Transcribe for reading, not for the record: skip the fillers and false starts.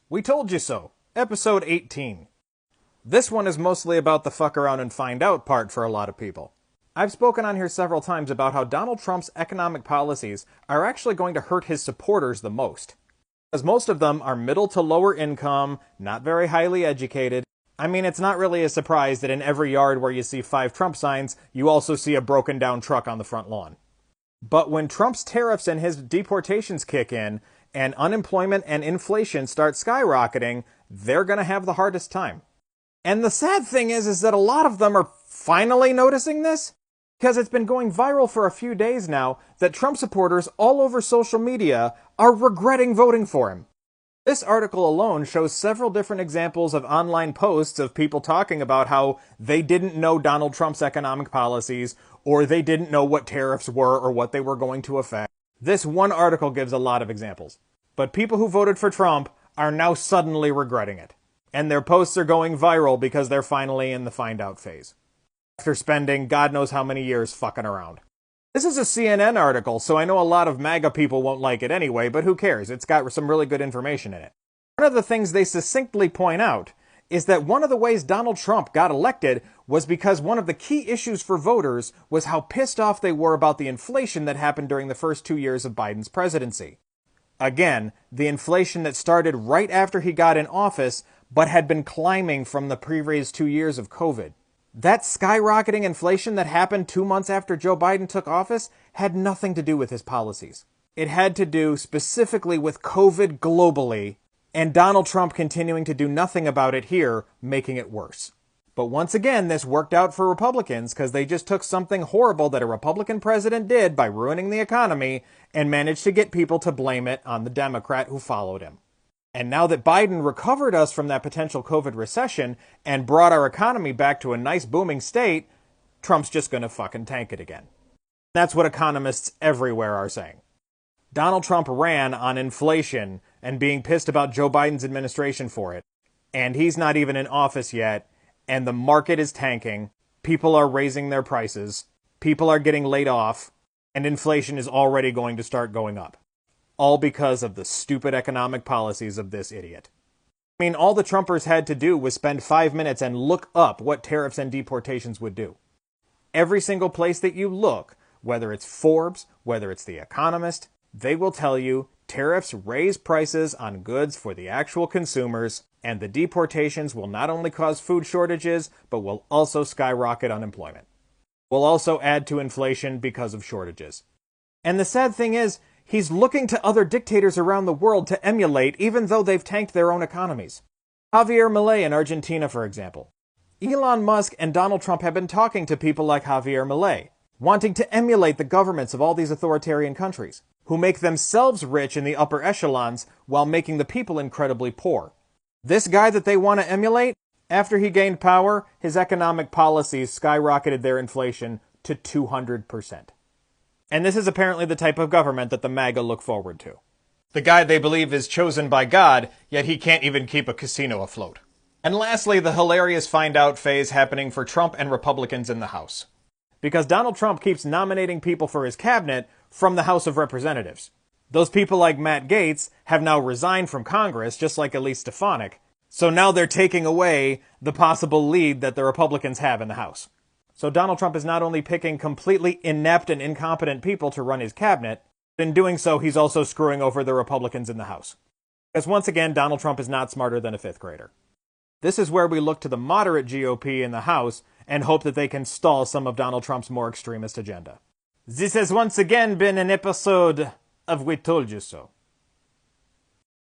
We Told You So, episode 18. This one is mostly about the fuck around and find out part for a lot of people. I've spoken on here several times about how Donald Trump's economic policies are actually going to hurt his supporters the most. Because most of them are middle to lower income, not very highly educated. I mean, it's not really a surprise that in every yard where you see 5 Trump signs, you also see a broken down truck on the front lawn. But when Trump's tariffs and his deportations kick in, and unemployment and inflation start skyrocketing, they're going to have the hardest time. And the sad thing is that a lot of them are finally noticing this, because it's been going viral for a few days now that Trump supporters all over social media are regretting voting for him. This article alone shows several different examples of online posts of people talking about how they didn't know Donald Trump's economic policies, or they didn't know what tariffs were or what they were going to affect. This one article gives a lot of examples. But people who voted for Trump are now suddenly regretting it. And their posts are going viral because they're finally in the find out phase. After spending God knows how many years fucking around. This is a CNN article, so I know a lot of MAGA people won't like it anyway, but who cares? It's got some really good information in it. One of the things they succinctly point out is that one of the ways Donald Trump got elected was because one of the key issues for voters was how pissed off they were about the inflation that happened during the first 2 years of Biden's presidency. Again, the inflation that started right after he got in office, but had been climbing from the previous 2 years of COVID. That skyrocketing inflation that happened 2 months after Joe Biden took office had nothing to do with his policies. It had to do specifically with COVID globally, and Donald Trump continuing to do nothing about it here, making it worse. But once again, this worked out for Republicans because they just took something horrible that a Republican president did by ruining the economy and managed to get people to blame it on the Democrat who followed him. And now that Biden recovered us from that potential COVID recession and brought our economy back to a nice booming state, Trump's just gonna fucking tank it again. That's what economists everywhere are saying. Donald Trump ran on inflation and being pissed about Joe Biden's administration for it. And he's not even in office yet. And the market is tanking, people are raising their prices, people are getting laid off, and inflation is already going to start going up. All because of the stupid economic policies of this idiot. I mean, all the Trumpers had to do was spend 5 minutes and look up what tariffs and deportations would do. Every single place that you look, whether it's Forbes, whether it's The Economist, they will tell you tariffs raise prices on goods for the actual consumers, and the deportations will not only cause food shortages, but will also skyrocket unemployment. Will also add to inflation because of shortages. And the sad thing is, he's looking to other dictators around the world to emulate, even though they've tanked their own economies. Javier Milei in Argentina, for example. Elon Musk and Donald Trump have been talking to people like Javier Milei, wanting to emulate the governments of all these authoritarian countries, who make themselves rich in the upper echelons while making the people incredibly poor. This guy that they want to emulate, after he gained power, his economic policies skyrocketed their inflation to 200%. And this is apparently the type of government that the MAGA look forward to. The guy they believe is chosen by God, yet he can't even keep a casino afloat. And lastly, the hilarious find out phase happening for Trump and Republicans in the House. Because Donald Trump keeps nominating people for his cabinet from the House of Representatives. Those people like Matt Gaetz have now resigned from Congress, just like Elise Stefanik, so now they're taking away the possible lead that the Republicans have in the House. So Donald Trump is not only picking completely inept and incompetent people to run his cabinet, but in doing so he's also screwing over the Republicans in the House. Because once again, Donald Trump is not smarter than a 5th grader. This is where we look to the moderate GOP in the House and hope that they can stall some of Donald Trump's more extremist agenda. This has once again been an episode of We Told You So.